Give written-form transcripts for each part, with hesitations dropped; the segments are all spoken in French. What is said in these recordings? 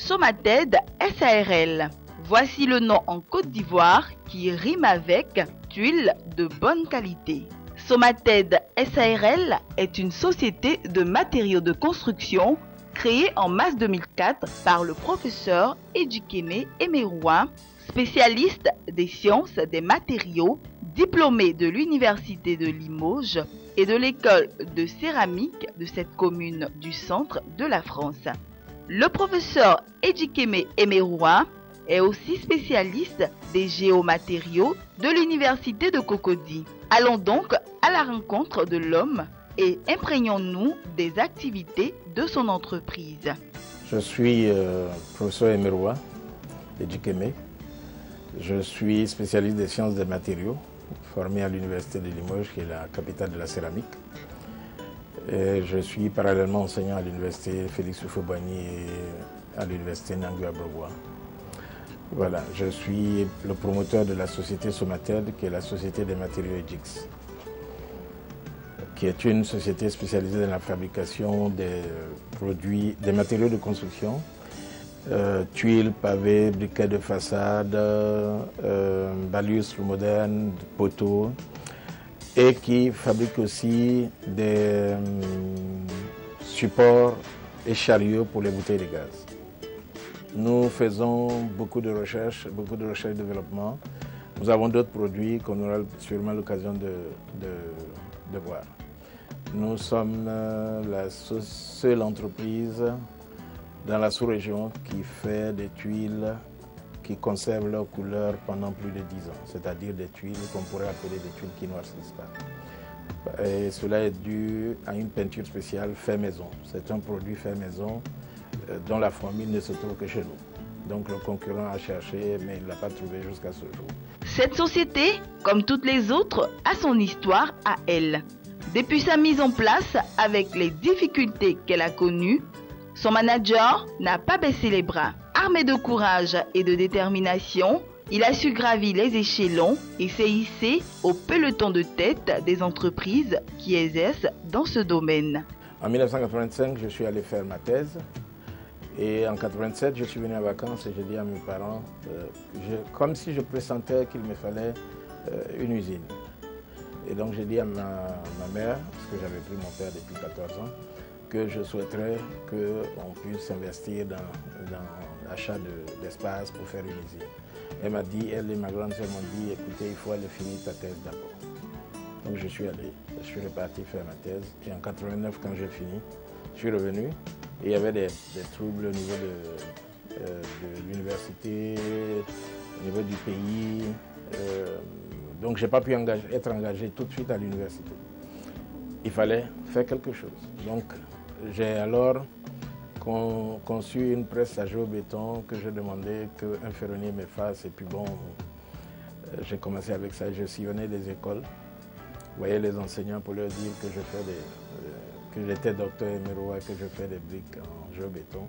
Somated SARL. Voici le nom en Côte d'Ivoire qui rime avec tuiles de bonne qualité. Somated SARL est une société de matériaux de construction créée en mars 2004 par le professeur Ejikeme Emeruwa, spécialiste des sciences des matériaux, diplômé de l'Université de Limoges et de l'école de céramique de cette commune du centre de la France. Le professeur Ejikeme Emeruwa est aussi spécialiste des géomatériaux de l'Université de Cocody. Allons donc à la rencontre de l'homme et imprégnons-nous des activités de son entreprise. Je suis professeur Emeruwa Ejikeme. Je suis spécialiste des sciences des matériaux, formé à l'Université de Limoges, qui est la capitale de la céramique. Et je suis parallèlement enseignant à l'Université Félix Houphouët-Boigny et à l'Université Nangu-Abrogwa. Voilà, je suis le promoteur de la société Somated, qui est la société des matériaux EGIX, qui est une société spécialisée dans la fabrication des produits, des matériaux de construction, tuiles, pavés, briquets de façade, balustres modernes, poteaux, et qui fabrique aussi des supports et chariots pour les bouteilles de gaz. Nous faisons beaucoup de recherche et développement. Nous avons d'autres produits qu'on aura sûrement l'occasion de voir. Nous sommes la seule entreprise dans la sous-région qui fait des tuiles qui conservent leur couleur pendant plus de 10 ans, c'est-à-dire des tuiles qu'on pourrait appeler des tuiles qui ne noircissent pas. Et cela est dû à une peinture spéciale fait maison. C'est un produit fait maison dont la formule ne se trouve que chez nous. Donc le concurrent a cherché, mais il ne l'a pas trouvé jusqu'à ce jour. Cette société, comme toutes les autres, a son histoire à elle. Depuis sa mise en place, avec les difficultés qu'elle a connues, son manager n'a pas baissé les bras. Armé de courage et de détermination, il a su gravir les échelons et s'est hissé au peloton de tête des entreprises qui exercent dans ce domaine. En 1985, je suis allé faire ma thèse. Et en 1987, je suis venu en vacances et j'ai dit à mes parents, comme si je pressentais qu'il me fallait une usine. Et donc j'ai dit à ma mère, parce que j'avais pris mon père depuis 14 ans, que je souhaiterais qu'on puisse investir dans l'achat d'espace pour faire une usine. Elle m'a dit, elle et ma grande sœur m'ont dit, écoutez, il faut aller finir ta thèse d'abord. Donc je suis allé, je suis reparti faire ma thèse. Et en 1989, quand j'ai fini, je suis revenu. Et il y avait des troubles au niveau de l'université, au niveau du pays. Donc je n'ai pas pu être engagé tout de suite à l'université. Il fallait faire quelque chose. Donc j'ai alors conçu une presse à géobéton que je demandais qu'un ferronnier me fasse. Et puis bon, j'ai commencé avec ça. Je sillonnais des écoles. Vous voyez les enseignants pour leur dire que que j'étais docteur Emeruwa et que je fais des briques en géobéton,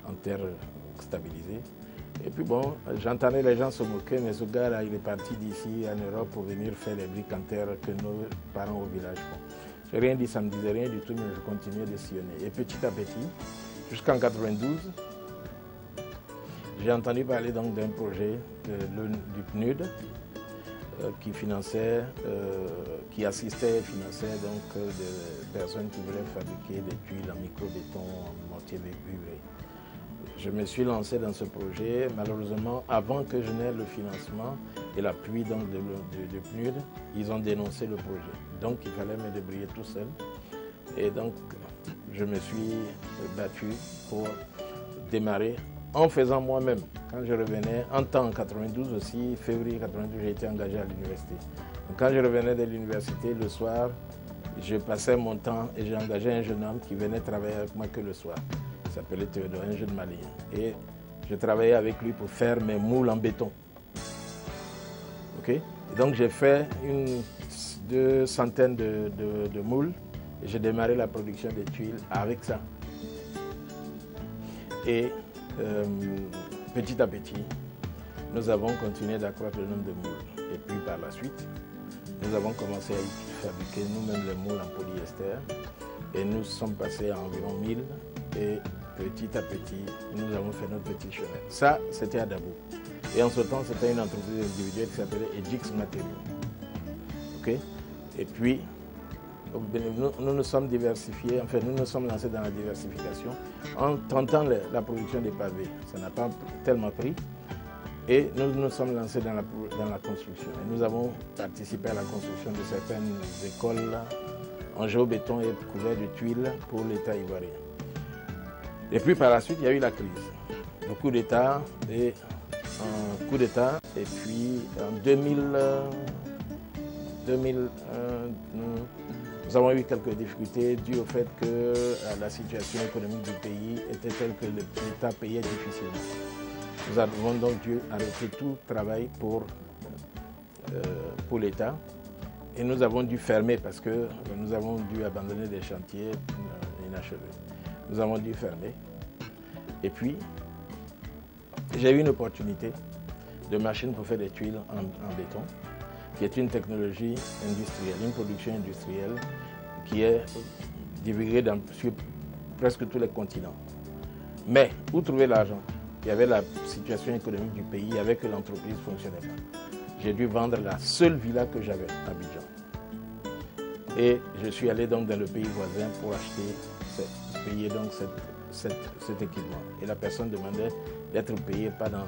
en terre stabilisée. Et puis bon, j'entendais les gens se moquer, mais ce gars-là, il est parti d'ici en Europe pour venir faire les briques en terre que nos parents au village font. Je n'ai rien dit, ça ne me disait rien du tout, mais je continuais de sillonner. Et petit à petit, jusqu'en 92, j'ai entendu parler donc d'un projet du PNUD qui finançait, qui assistait et finançait donc des personnes qui voulaient fabriquer des tuiles en micro-béton, en mortier cuivré. Je me suis lancé dans ce projet. Malheureusement, avant que je n'aie le financement et l'appui de PNUD, ils ont dénoncé le projet. Donc il fallait me débrouiller tout seul. Et donc je me suis battu pour démarrer en faisant moi-même. Quand je revenais, en temps 92 aussi, février 92, j'ai été engagé à l'université. Quand je revenais de l'université le soir, je passais mon temps et j'ai engagé un jeune homme qui venait travailler avec moi que le soir. Il s'appelait Théodore, un jeune malien. Et je travaillais avec lui pour faire mes moules en béton. Okay? Et donc j'ai fait 200 de moules et j'ai démarré la production des tuiles avec ça. Et petit à petit, nous avons continué d'accroître le nombre de moules. Et puis par la suite, nous avons commencé à fabriquer nous-mêmes les moules en polyester. Et nous sommes passés à environ 1000. Et petit à petit, nous avons fait notre petit chemin. Ça, c'était à Dabo. Et en ce temps, c'était une entreprise individuelle qui s'appelait Edix Matériaux. OK? Et puis, nous nous sommes diversifiés, enfin, nous nous sommes lancés dans la diversification en tentant la production des pavés. Ça n'a pas tellement pris. Et nous nous sommes lancés dans la construction. Et nous avons participé à la construction de certaines écoles en géobéton et couvertes de tuiles pour l'État ivoirien. Et puis par la suite, il y a eu la crise. Le coup d'État et puis en 2001, nous avons eu quelques difficultés dues au fait que la situation économique du pays était telle que l'État payait difficilement. Nous avons donc dû arrêter tout travail pour l'État et nous avons dû fermer parce que nous avons dû abandonner des chantiers inachevés. Nous avons dû fermer. Et puis, j'ai eu une opportunité de machine pour faire des tuiles en béton, qui est une technologie industrielle, une production industrielle qui est divulguée sur presque tous les continents. Mais où trouver l'argent? Il y avait la situation économique du pays, il y avait que l'entreprise ne fonctionnait pas. J'ai dû vendre la seule villa que j'avais à Abidjan. Et je suis allé donc dans le pays voisin pour payer donc cet équipement. Et la personne demandait d'être payée pas dans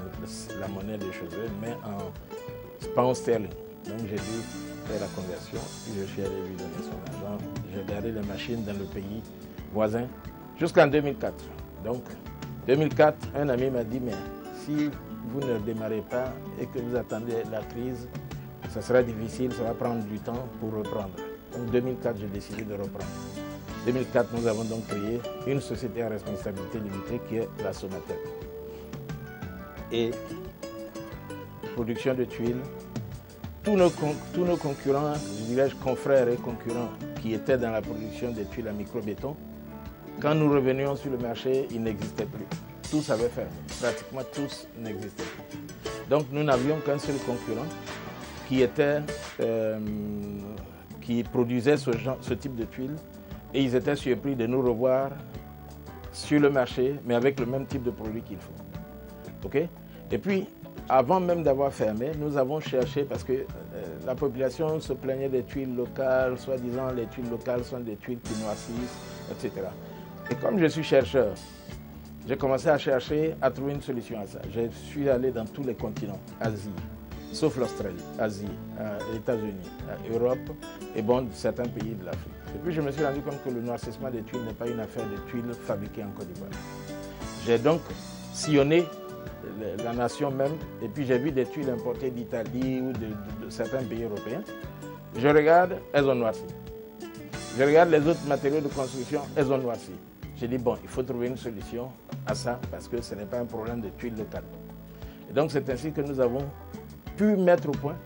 la monnaie des cheveux, mais en pound sterling. Donc j'ai dû faire la conversion, puis je suis allé lui donner son argent. J'ai gardé les machines dans le pays voisin jusqu'en 2004. Donc 2004, un ami m'a dit, mais si vous ne démarrez pas et que vous attendez la crise, ça sera difficile, ça va prendre du temps pour reprendre. Donc 2004, j'ai décidé de reprendre. 2004, nous avons donc créé une société à responsabilité limitée qui est la Somated. Et production de tuiles, tous nos concurrents, je dirais confrères et concurrents qui étaient dans la production des tuiles à micro-béton, quand nous revenions sur le marché, ils n'existaient plus. Tous avaient fermé, pratiquement tous n'existaient plus. Donc nous n'avions qu'un seul concurrent qui produisait ce type de tuiles et ils étaient surpris de nous revoir sur le marché, mais avec le même type de produit qu'il faut. Okay? Et puis, avant même d'avoir fermé, nous avons cherché, parce que la population se plaignait des tuiles locales, soi-disant les tuiles locales sont des tuiles qui noircissent, etc. Et comme je suis chercheur, j'ai commencé à chercher, à trouver une solution à ça. Je suis allé dans tous les continents, Asie, sauf l'Australie, Asie, les États-Unis, Europe et bon, certains pays de l'Afrique. Et puis je me suis rendu compte que le noircissement des tuiles n'est pas une affaire de tuiles fabriquées en Côte d'Ivoire. J'ai donc sillonné la nation même et puis j'ai vu des tuiles importées d'Italie ou de certains pays européens. Je regarde, elles ont noirci. Je regarde les autres matériaux de construction, elles ont noirci. J'ai dit, bon, il faut trouver une solution à ça parce que ce n'est pas un problème de tuiles locales. Et donc c'est ainsi que nous avons pu mettre au point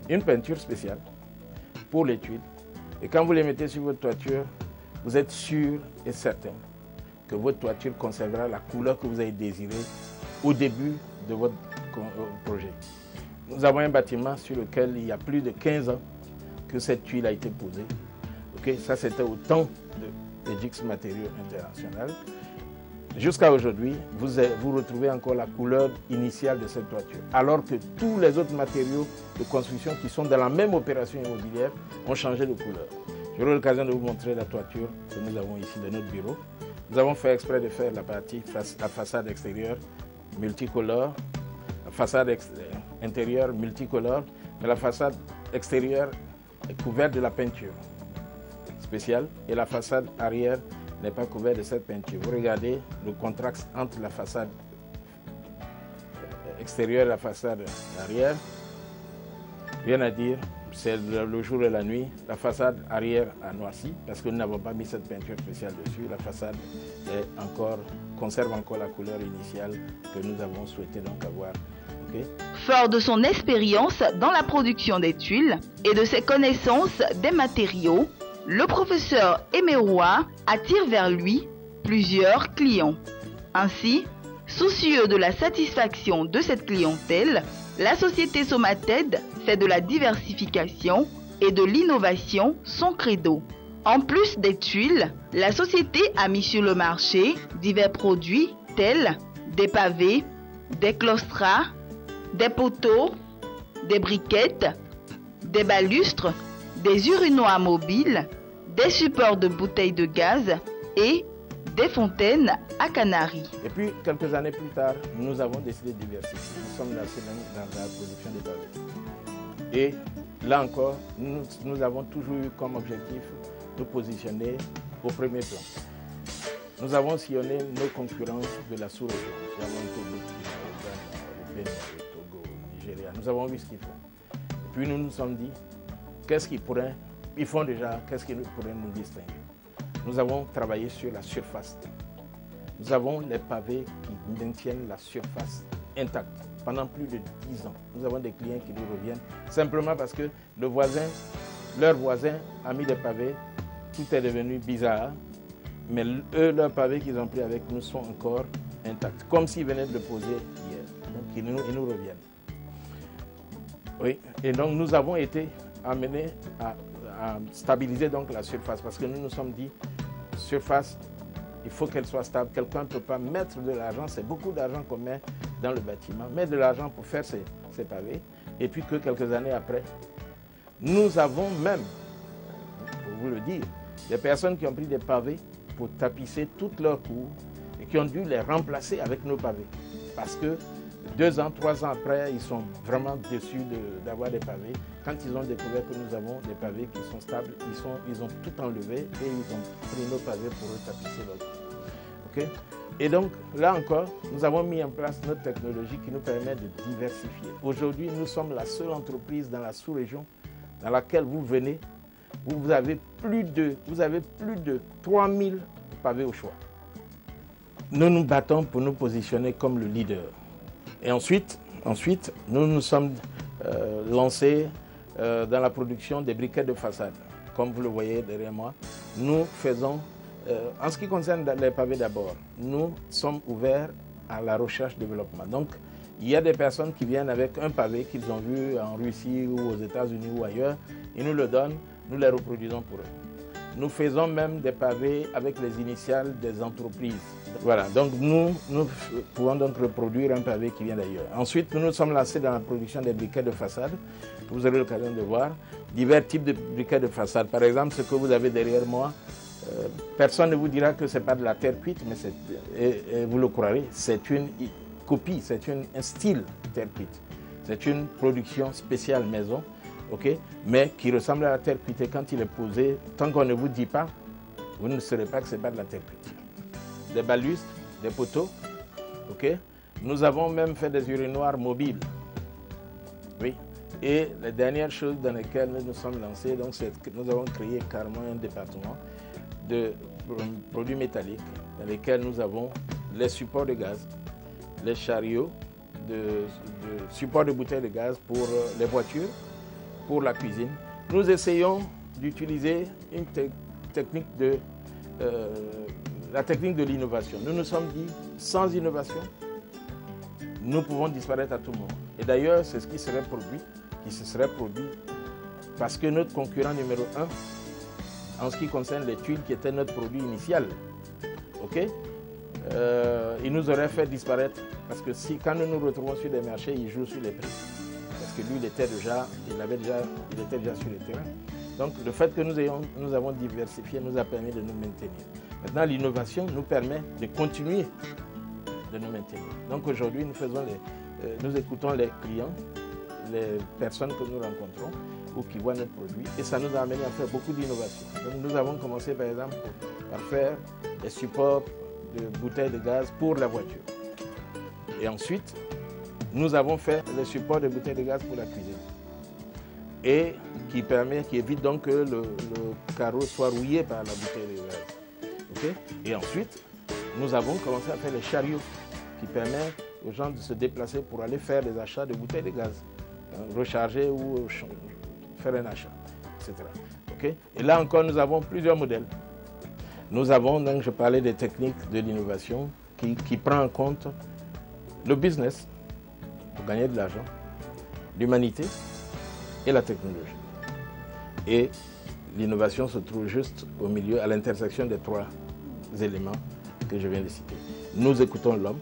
une peinture spéciale pour les tuiles. Et quand vous les mettez sur votre toiture, vous êtes sûr et certain que votre toiture conservera la couleur que vous avez désirée au début de votre projet. Nous avons un bâtiment sur lequel il y a plus de 15 ans que cette tuile a été posée. Okay? Ça, c'était au temps de Edix Matériaux International. Jusqu'à aujourd'hui, vous retrouvez encore la couleur initiale de cette toiture, alors que tous les autres matériaux de construction qui sont dans la même opération immobilière ont changé de couleur. J'aurai l'occasion de vous montrer la toiture que nous avons ici dans notre bureau. Nous avons fait exprès de faire la façade extérieure multicolore, la façade intérieure multicolore, mais la façade extérieure est couverte de la peinture spéciale et la façade arrière n'est pas couverte de cette peinture. Vous regardez le contraste entre la façade extérieure et la façade arrière. Rien à dire, c'est le jour et la nuit. La façade arrière a noirci parce que nous n'avons pas mis cette peinture spéciale dessus. La façade conserve encore la couleur initiale que nous avons souhaité donc avoir. Okay? Fort de son expérience dans la production des tuiles et de ses connaissances des matériaux, le professeur Emeroua attire vers lui plusieurs clients. Ainsi, soucieux de la satisfaction de cette clientèle, la société Somated fait de la diversification et de l'innovation son credo. En plus des tuiles, la société a mis sur le marché divers produits tels des pavés, des claustras, des poteaux, des briquettes, des balustres, des urinoirs mobiles, des supports de bouteilles de gaz et des fontaines à canaries. Et puis, quelques années plus tard, nous avons décidé de diversifier. Nous sommes lancés dans la production des pavés. Et là encore, nous avons toujours eu comme objectif de positionner au premier plan. Nous avons sillonné nos concurrents de la sous-région. Nous avons été le Bénin, le Togo, le Nigeria. Nous avons vu ce qu'ils font. Et puis nous nous sommes dit, qu'est-ce qu'ils pourraient, ils font déjà, qu'est-ce qui pourrait nous distinguer? Nous avons travaillé sur la surface. Nous avons les pavés qui maintiennent la surface intacte pendant plus de 10 ans. Nous avons des clients qui nous reviennent simplement parce que leur voisin a mis des pavés, tout est devenu bizarre, mais eux, leurs pavés qu'ils ont pris avec nous sont encore intacts, comme s'ils venaient de le poser hier. Donc ils nous reviennent. Oui, et donc nous avons été amenés à stabiliser donc la surface parce que nous nous sommes dit, surface, il faut qu'elle soit stable. Quelqu'un ne peut pas mettre de l'argent, c'est beaucoup d'argent qu'on met dans le bâtiment, mettre de l'argent pour faire ces pavés, et puis que quelques années après, nous avons même, pour vous le dire, des personnes qui ont pris des pavés pour tapisser toutes leurs cours et qui ont dû les remplacer avec nos pavés. Parce que 2 ans, 3 ans après, ils sont vraiment déçus d'avoir des pavés. Quand ils ont découvert que nous avons des pavés qui sont stables, ils ont tout enlevé et ils ont pris nos pavés pour retapisser leur cours. Okay? Et donc, là encore, nous avons mis en place notre technologie qui nous permet de diversifier. Aujourd'hui, nous sommes la seule entreprise dans la sous-région dans laquelle vous venez, vous avez plus de 3000 pavés au choix. Nous nous battons pour nous positionner comme le leader. Et ensuite nous nous sommes lancés dans la production des briquettes de façade. Comme vous le voyez derrière moi, nous faisons, en ce qui concerne les pavés d'abord, nous sommes ouverts à la recherche-développement. Donc, il y a des personnes qui viennent avec un pavé qu'ils ont vu en Russie ou aux États-Unis ou ailleurs, ils nous le donnent, nous les reproduisons pour eux. Nous faisons même des pavés avec les initiales des entreprises. Voilà, donc nous pouvons donc reproduire un pavé qui vient d'ailleurs. Ensuite, nous nous sommes lancés dans la production des briquets de façade. Vous aurez l'occasion de voir divers types de briquets de façade. Par exemple, ce que vous avez derrière moi, personne ne vous dira que ce n'est pas de la terre cuite, mais et vous le croirez, c'est une copie, c'est un style terre cuite. C'est une production spéciale maison, okay, mais qui ressemble à la terre cuite. Et quand il est posé, tant qu'on ne vous dit pas, vous ne saurez pas que ce n'est pas de la terre cuite. Des balustres, des poteaux, okay. Nous avons même fait des urinoirs mobiles. Oui. Et la dernière chose dans laquelle nous nous sommes lancés, c'est que nous avons créé carrément un département de produits métalliques dans lesquels nous avons les supports de gaz, les chariots, de supports de bouteilles de gaz pour les voitures, pour la cuisine. Nous essayons d'utiliser une technique la technique de l'innovation. Nous nous sommes dit, sans innovation, nous pouvons disparaître à tout moment. Et d'ailleurs, c'est ce qui se serait produit parce que notre concurrent numéro 1, en ce qui concerne les tuiles, qui était notre produit initial, okay, il nous aurait fait disparaître. Parce que quand nous nous retrouvons sur des marchés, il joue sur les prix. Parce que lui, il était déjà sur le terrain. Donc, le fait que nous avons diversifié nous a permis de nous maintenir. Maintenant, l'innovation nous permet de continuer de nous maintenir. Donc, aujourd'hui, nous écoutons les clients, les personnes que nous rencontrons ou qui voient notre produit. Et ça nous a amené à faire beaucoup d'innovations. Donc, nous avons commencé, par exemple, par faire des supports de bouteilles de gaz pour la voiture. Et ensuite, nous avons fait des supports de bouteilles de gaz pour la cuisine. Et qui évite donc que le carreau soit rouillé par la bouteille de gaz. Okay? Et ensuite, nous avons commencé à faire les chariots qui permettent aux gens de se déplacer pour aller faire des achats de bouteilles de gaz, recharger ou faire un achat, etc. Okay? Et là encore, nous avons plusieurs modèles. Nous avons, donc, je parlais des techniques de l'innovation qui prend en compte le business pour gagner de l'argent, l'humanité et la technologie. Et l'innovation se trouve juste au milieu, à l'intersection des trois éléments que je viens de citer. Nous écoutons l'homme.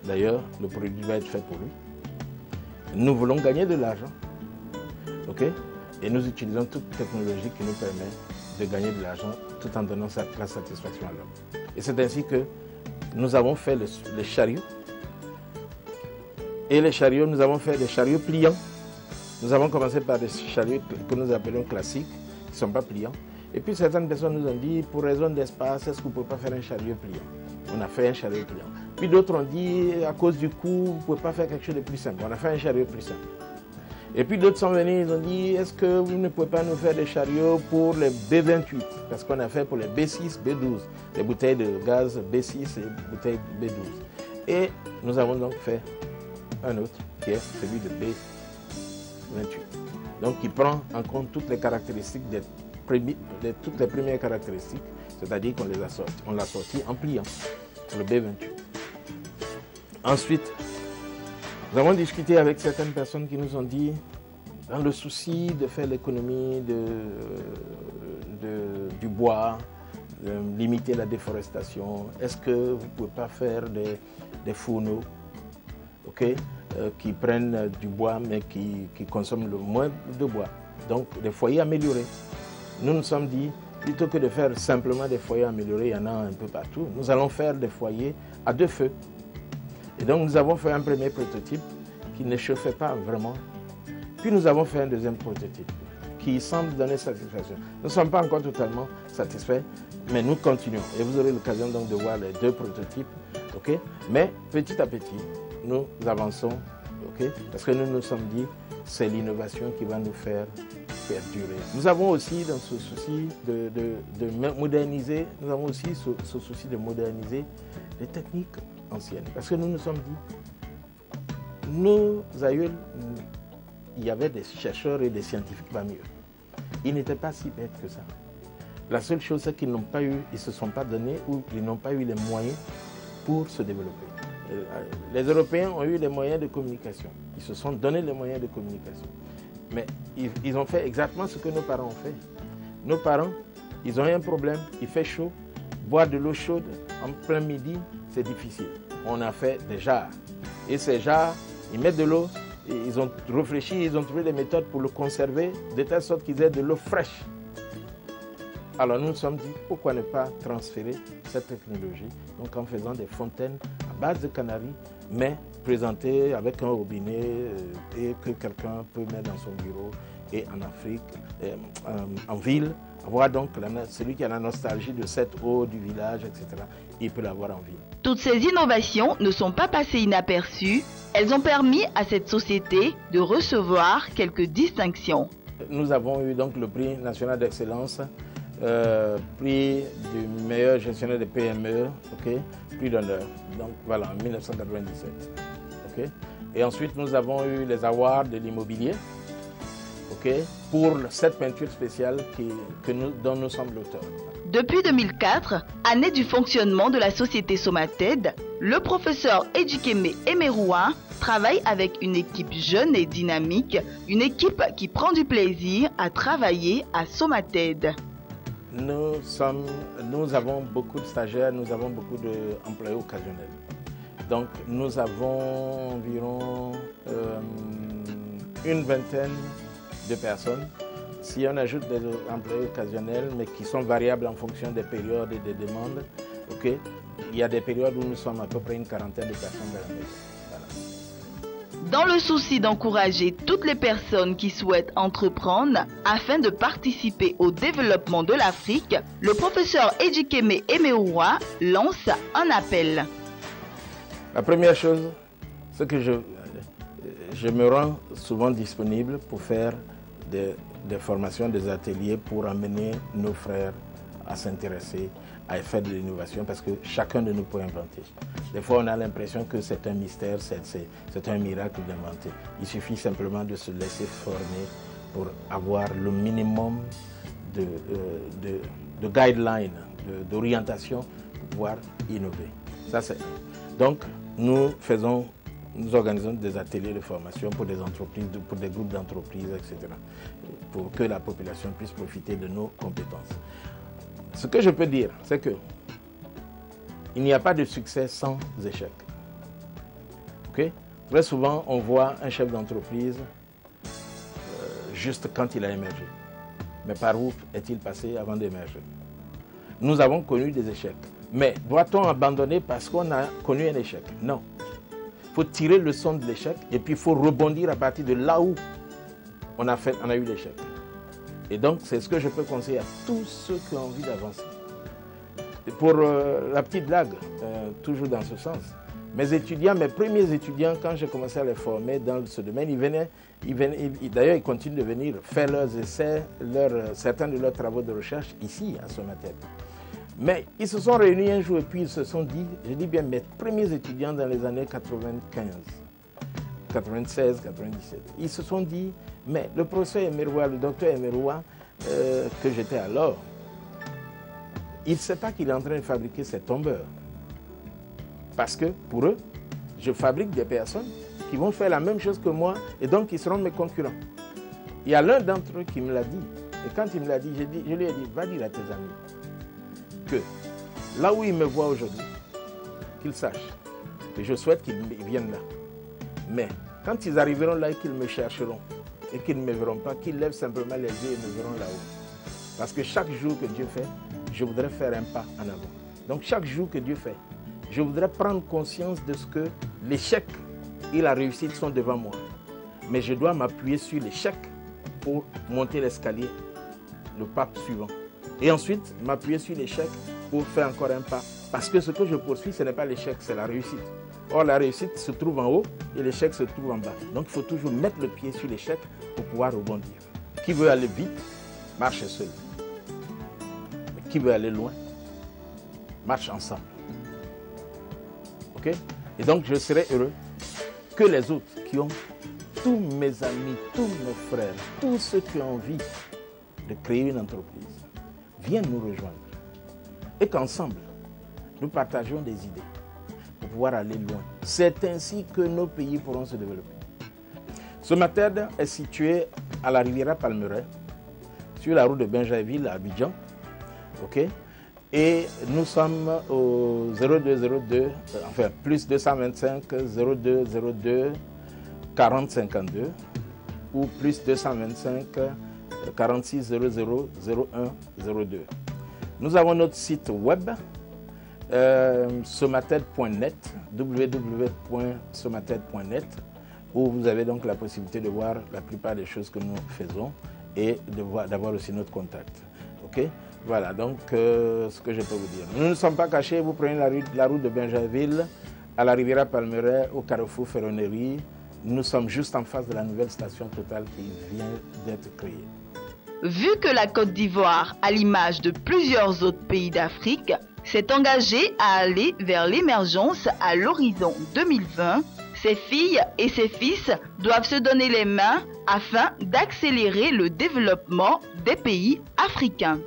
D'ailleurs, le produit va être fait pour lui. Nous voulons gagner de l'argent. OK? Et nous utilisons toute technologie qui nous permet de gagner de l'argent tout en donnant la satisfaction à l'homme. Et c'est ainsi que nous avons fait les chariots. Et les chariots, nous avons fait des chariots pliants. Nous avons commencé par des chariots que nous appelons classiques, qui ne sont pas pliants. Et puis certaines personnes nous ont dit, pour raison d'espace, est-ce que vous ne pouvez pas faire un chariot pliant? On a fait un chariot pliant. Puis d'autres ont dit, à cause du coût, vous ne pouvez pas faire quelque chose de plus simple. On a fait un chariot plus simple. Et puis d'autres sont venus, ils ont dit, est-ce que vous ne pouvez pas nous faire des chariots pour les B28? Parce qu'on a fait pour les B6, B12, les bouteilles de gaz B6 et bouteilles B12. Et nous avons donc fait un autre, qui est celui de B28. Donc qui prend en compte toutes les caractéristiques, toutes les premières caractéristiques, c'est-à-dire qu'on l'a sorti en pliant pour le B28. Ensuite, nous avons discuté avec certaines personnes qui nous ont dit, dans le souci de faire l'économie du bois, de limiter la déforestation, est-ce que vous ne pouvez pas faire des fourneaux, okay, qui prennent du bois mais qui consomment le moins de bois, donc des foyers améliorés. Nous nous sommes dit, plutôt que de faire simplement des foyers améliorés, il y en a un peu partout, nous allons faire des foyers à 2 feux. Et donc nous avons fait un premier prototype qui ne chauffait pas vraiment. Puis nous avons fait un deuxième prototype qui semble donner satisfaction. Nous ne sommes pas encore totalement satisfaits, mais nous continuons. Et vous aurez l'occasion donc de voir les 2 prototypes. Okay? Mais petit à petit, nous avançons. Okay? Parce que nous nous sommes dit, c'est l'innovation qui va nous faire perdurer. Nous avons aussi dans ce souci de moderniser, nous avons aussi ce souci de moderniser les techniques anciennes. Parce que nous nous sommes dit, nos aïeuls, il y avait des chercheurs et des scientifiques parmi eux. Ils n'étaient pas si bêtes que ça. La seule chose, c'est qu'ils n'ont pas eu, ils ne se sont pas donnés ou ils n'ont pas eu les moyens pour se développer. Les Européens ont eu les moyens de communication. Ils se sont donné les moyens de communication. Mais ils ont fait exactement ce que nos parents ont fait. Nos parents, ils ont eu un problème, il fait chaud, boire de l'eau chaude en plein midi, c'est difficile. On a fait des jarres. Et ces jarres, ils mettent de l'eau, ils ont réfléchi, ils ont trouvé des méthodes pour le conserver, de telle sorte qu'ils aient de l'eau fraîche. Alors nous nous sommes dit, pourquoi ne pas transférer cette technologie, donc en faisant des fontaines à base de canaries, mais présentées avec un robinet et que quelqu'un peut mettre dans son bureau et en Afrique, en ville, avoir donc celui qui a la nostalgie de cette eau du village, etc., il peut l'avoir en ville. Toutes ces innovations ne sont pas passées inaperçues. Elles ont permis à cette société de recevoir quelques distinctions. Nous avons eu donc le prix national d'excellence, prix du meilleur gestionnaire de PME, okay, prix d'honneur, donc voilà, en 1997. Okay. Et ensuite, nous avons eu les awards de l'immobilier, okay, pour cette peinture spéciale dont nous sommes l'auteur. Depuis 2004, année du fonctionnement de la société Somated, le professeur Ejikeme Emeruwa travaille avec une équipe jeune et dynamique, une équipe qui prend du plaisir à travailler à Somated. Nous avons beaucoup de stagiaires, nous avons beaucoup d'employés occasionnels. Donc nous avons environ une vingtaine de personnes. Si on ajoute des employés occasionnels, mais qui sont variables en fonction des périodes et des demandes, okay, il y a des périodes où nous sommes à peu près une quarantaine de personnes dans la maison. Voilà. Dans le souci d'encourager toutes les personnes qui souhaitent entreprendre afin de participer au développement de l'Afrique, le professeur Ejikeme Emeruwa lance un appel. La première chose, c'est que je me rends souvent disponible pour faire des formations, des ateliers pour amener nos frères à s'intéresser, à faire de l'innovation, parce que chacun de nous peut inventer. Des fois, on a l'impression que c'est un mystère, c'est un miracle d'inventer. Il suffit simplement de se laisser former pour avoir le minimum de guidelines, d'orientation pour pouvoir innover. Ça, c'est... Donc, nous organisons des ateliers de formation pour des entreprises, pour des groupes d'entreprises, etc. pour que la population puisse profiter de nos compétences. Ce que je peux dire, c'est que il n'y a pas de succès sans échec. Okay? Très souvent, on voit un chef d'entreprise juste quand il a émergé. Mais par où est-il passé avant d'émerger? Nous avons connu des échecs. Mais doit-on abandonner parce qu'on a connu un échec? Non. Il faut tirer le leçon de l'échec et puis il faut rebondir à partir de là où on a eu l'échec. Et donc, c'est ce que je peux conseiller à tous ceux qui ont envie d'avancer. Pour la petite blague, toujours dans ce sens, mes premiers étudiants, quand j'ai commencé à les former dans ce domaine, d'ailleurs ils continuent de venir faire leurs essais, certains de leurs travaux de recherche ici à Somated. Mais ils se sont réunis un jour et puis ils se sont dit, je dis bien mes premiers étudiants dans les années 95, 96, 97, ils se sont dit, mais le professeur Emeroua, le docteur Emeroua, que j'étais alors, il ne sait pas qu'il est en train de fabriquer ces tombeurs. Parce que pour eux, je fabrique des personnes qui vont faire la même chose que moi et donc qui seront mes concurrents. Il y a l'un d'entre eux qui me l'a dit. Et quand il me l'a dit, je lui ai dit, va dire à tes amis que là où ils me voient aujourd'hui, qu'ils sachent que je souhaite qu'ils viennent là. Mais quand ils arriveront là et qu'ils me chercheront et qu'ils ne me verront pas, qu'ils lèvent simplement les yeux et me verront là-haut. Parce que chaque jour que Dieu fait, je voudrais faire un pas en avant. Donc chaque jour que Dieu fait, je voudrais prendre conscience de ce que l'échec et la réussite sont devant moi. Mais je dois m'appuyer sur l'échec pour monter l'escalier, le pas suivant. Et ensuite, m'appuyer sur l'échec pour faire encore un pas. Parce que ce que je poursuis, ce n'est pas l'échec, c'est la réussite. Or, la réussite se trouve en haut et l'échec se trouve en bas. Donc, il faut toujours mettre le pied sur l'échec pour pouvoir rebondir. Qui veut aller vite, marche seul. Mais qui veut aller loin, marche ensemble. Okay? Et donc, je serai heureux que les autres qui ont, tous mes amis, tous mes frères, tous ceux qui ont envie de créer une entreprise, viennent nous rejoindre. Et qu'ensemble, nous partageons des idées pour pouvoir aller loin. C'est ainsi que nos pays pourront se développer. Somated est situé à la Riviera Palmeraie, sur la route de Bingerville à Abidjan. Okay? Et nous sommes au 0202, enfin plus 225 0202 40 52 ou plus 225 46 00 01 02. Nous avons notre site web somated.net, www.somated.net, où vous avez donc la possibilité de voir la plupart des choses que nous faisons et d'avoir aussi notre contact. Okay? Voilà, donc ce que je peux vous dire. Nous ne sommes pas cachés, vous prenez la route de Bingerville, à la Riviera Palmeraie, au carrefour Ferronnerie. Nous sommes juste en face de la nouvelle station Total qui vient d'être créée. Vu que la Côte d'Ivoire, à l'image de plusieurs autres pays d'Afrique, s'est engagée à aller vers l'émergence à l'horizon 2020, ses filles et ses fils doivent se donner les mains afin d'accélérer le développement des pays africains.